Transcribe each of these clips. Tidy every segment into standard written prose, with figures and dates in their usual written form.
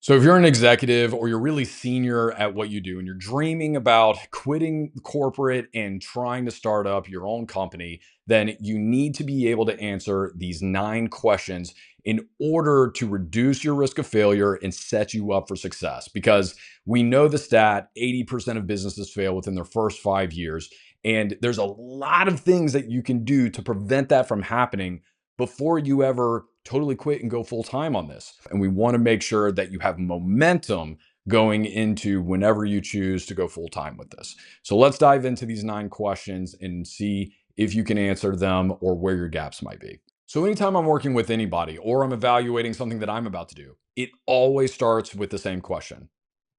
So if you're an executive or you're really senior at what you do and you're dreaming about quitting corporate and trying to start up your own company, then you need to be able to answer these 9 questions in order to reduce your risk of failure and set you up for success. Because we know the stat 80% of businesses fail within their first 5 years. And there's a lot of things that you can do to prevent that from happening before you ever totally quit and go full time on this. And we want to make sure that you have momentum going into whenever you choose to go full time with this. So let's dive into these 9 questions and see if you can answer them or where your gaps might be. So, anytime I'm working with anybody or I'm evaluating something that I'm about to do, it always starts with the same question: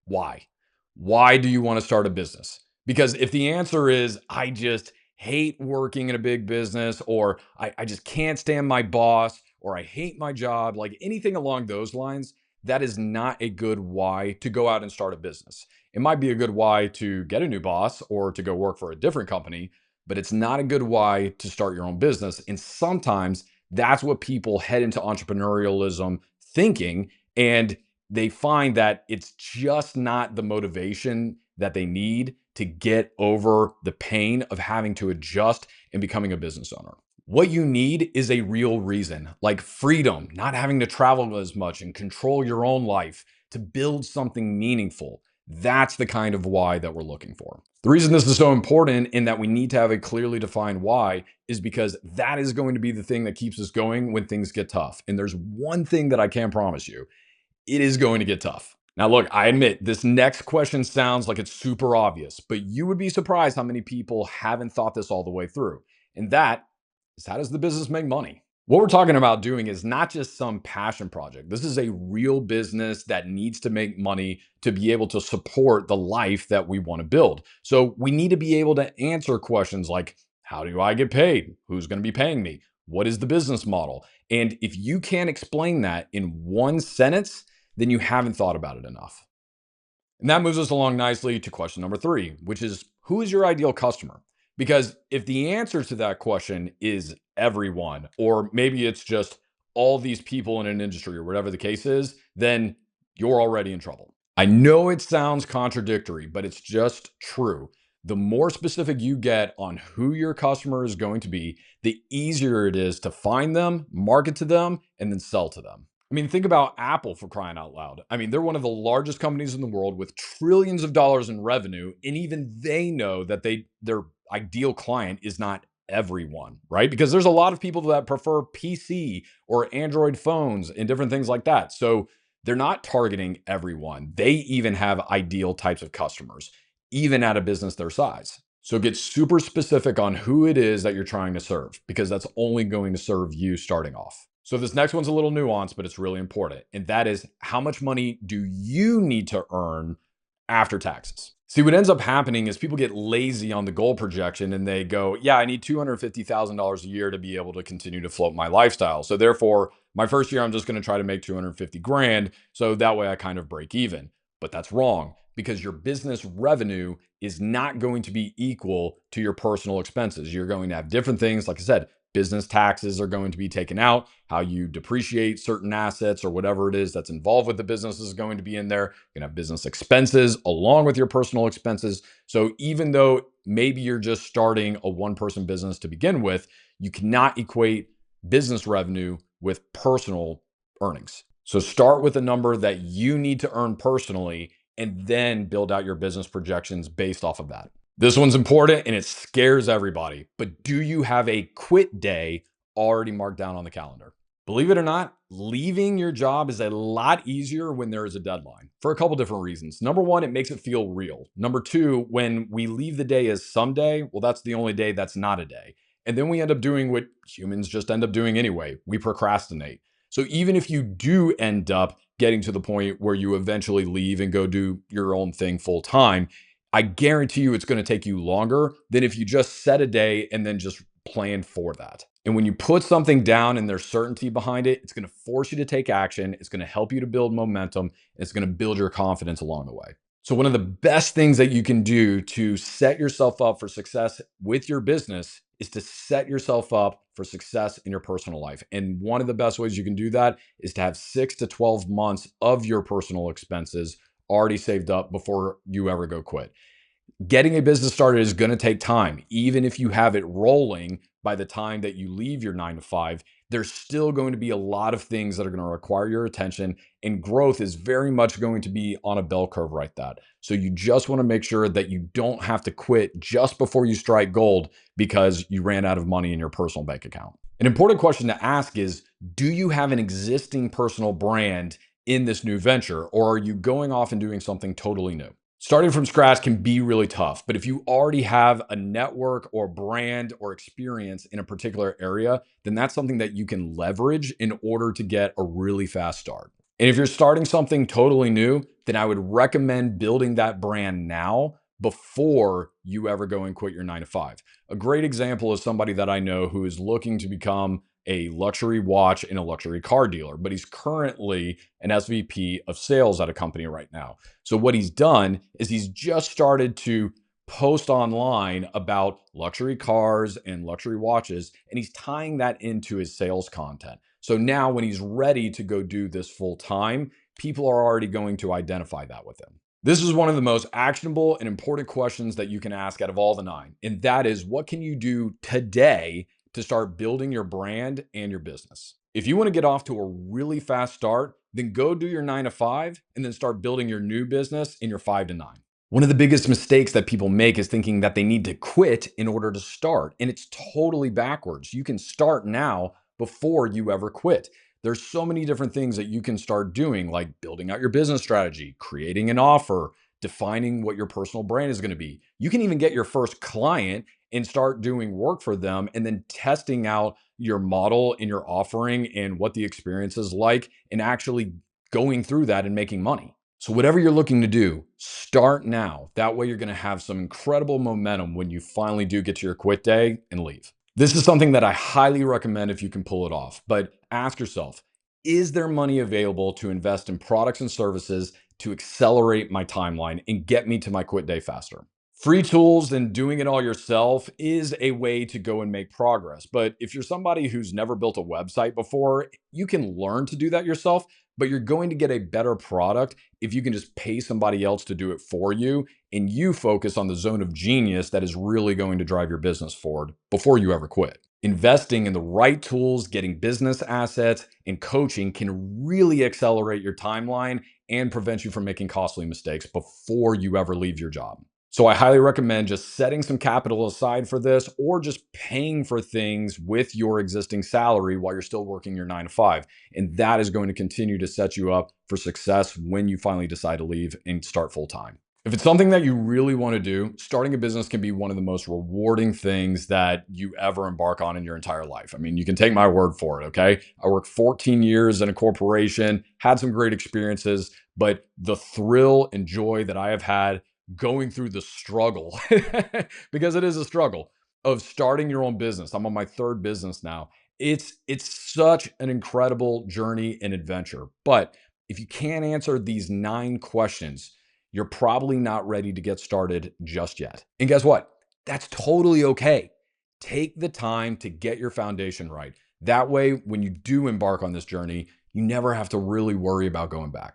why? Why do you want to start a business? Because if the answer is, I just hate working in a big business, or I just can't stand my boss, or I hate my job, like anything along those lines, that is not a good why to go out and start a business. It might be a good why to get a new boss or to go work for a different company, but it's not a good why to start your own business. And sometimes that's what people head into entrepreneurialism thinking. And they find that it's just not the motivation that they need to get over the pain of having to adjust and becoming a business owner. What you need is a real reason, like freedom, not having to travel as much and control your own life to build something meaningful. That's the kind of why that we're looking for. The reason this is so important in that we need to have a clearly defined why is because that is going to be the thing that keeps us going when things get tough. And there's one thing that I can promise you: it is going to get tough. Now, look, I admit this next question sounds like it's super obvious, but you would be surprised how many people haven't thought this all the way through. And that is, how does the business make money? What we're talking about doing is not just some passion project. This is a real business that needs to make money to be able to support the life that we want to build. So we need to be able to answer questions like, how do I get paid? Who's going to be paying me? What is the business model? And if you can't explain that in one sentence, then you haven't thought about it enough. And that moves us along nicely to question number 3, which is, who is your ideal customer? Because if the answer to that question is everyone, or maybe it's just all these people in an industry or whatever the case is, then you're already in trouble. I know it sounds contradictory, but it's just true. The more specific you get on who your customer is going to be, the easier it is to find them, market to them, and then sell to them. I mean, think about Apple, for crying out loud. I mean, they're one of the largest companies in the world with trillions of dollars in revenue, and even they know that their ideal client is not everyone, right? Because there's a lot of people that prefer PC or Android phones and different things like that. So they're not targeting everyone. They even have ideal types of customers, even at a business their size. So get super specific on who it is that you're trying to serve, because that's only going to serve you starting off. So this next one's a little nuanced, but it's really important. And that is, how much money do you need to earn after taxes? See, what ends up happening is people get lazy on the goal projection and they go, yeah, I need $250,000 a year to be able to continue to float my lifestyle. So therefore, my first year, I'm just going to try to make 250 grand. So that way I kind of break even. But that's wrong, because your business revenue is not going to be equal to your personal expenses. You're going to have different things. Like I said, business taxes are going to be taken out. How you depreciate certain assets or whatever it is that's involved with the business is going to be in there. You're going to have business expenses along with your personal expenses. So even though maybe you're just starting a one-person business to begin with, you cannot equate business revenue with personal earnings. So start with a number that you need to earn personally and then build out your business projections based off of that. This one's important and it scares everybody, but do you have a quit day already marked down on the calendar? Believe it or not, leaving your job is a lot easier when there is a deadline for a couple different reasons. Number one, it makes it feel real. Number two, when we leave the day as someday, well, that's the only day that's not a day. And then we end up doing what humans just end up doing anyway. We procrastinate. So even if you do end up getting to the point where you eventually leave and go do your own thing full time, I guarantee you it's going to take you longer than if you just set a day and then just plan for that. And when you put something down and there's certainty behind it, it's going to force you to take action. It's going to help you to build momentum. It's going to build your confidence along the way. So one of the best things that you can do to set yourself up for success with your business is to set yourself up for success in your personal life. And one of the best ways you can do that is to have 6 to 12 months of your personal expenses already saved up before you ever go quit. Getting a business started is going to take time. Even if you have it rolling by the time that you leave your 9 to 5, there's still going to be a lot of things that are going to require your attention, and growth is very much going to be on a bell curve right that. So you just want to make sure that you don't have to quit just before you strike gold because you ran out of money in your personal bank account. An important question to ask is, do you have an existing personal brand in this new venture, or are you going off and doing something totally new? Starting from scratch can be really tough, but if you already have a network or brand or experience in a particular area, then that's something that you can leverage in order to get a really fast start. And if you're starting something totally new, then I would recommend building that brand now before you ever go and quit your 9 to 5. A great example is somebody that I know who is looking to become a luxury watch and a luxury car dealer, but he's currently an SVP of sales at a company right now. So what he's done is he's just started to post online about luxury cars and luxury watches, and he's tying that into his sales content. So now when he's ready to go do this full time, people are already going to identify that with him. This is one of the most actionable and important questions that you can ask out of all the 9. And that is, what can you do today to start building your brand and your business? If you want to get off to a really fast start, then go do your 9 to 5 and then start building your new business in your 5 to 9. One of the biggest mistakes that people make is thinking that they need to quit in order to start. And it's totally backwards. You can start now before you ever quit. There's so many different things that you can start doing, like building out your business strategy, creating an offer, defining what your personal brand is going to be. You can even get your first client and start doing work for them and then testing out your model and your offering and what the experience is like, and actually going through that and making money. So, whatever you're looking to do, start now. That way, you're going to have some incredible momentum when you finally do get to your quit day and leave. This is something that I highly recommend if you can pull it off. But ask yourself, is there money available to invest in products and services to accelerate my timeline and get me to my quit day faster? Free tools and doing it all yourself is a way to go and make progress. But if you're somebody who's never built a website before, you can learn to do that yourself, but you're going to get a better product if you can just pay somebody else to do it for you and you focus on the zone of genius that is really going to drive your business forward before you ever quit. Investing in the right tools, getting business assets, and coaching can really accelerate your timeline and prevent you from making costly mistakes before you ever leave your job. So I highly recommend just setting some capital aside for this, or just paying for things with your existing salary while you're still working your 9 to 5. And that is going to continue to set you up for success when you finally decide to leave and start full time. If it's something that you really want to do, starting a business can be one of the most rewarding things that you ever embark on in your entire life. I mean, you can take my word for it, okay? I worked 14 years in a corporation, had some great experiences, but the thrill and joy that I have had going through the struggle, because it is a struggle, of starting your own business. I'm on my 3rd business now. It's such an incredible journey and adventure. But if you can't answer these 9 questions, you're probably not ready to get started just yet. And guess what? That's totally okay. Take the time to get your foundation right. That way, when you do embark on this journey, you never have to really worry about going back.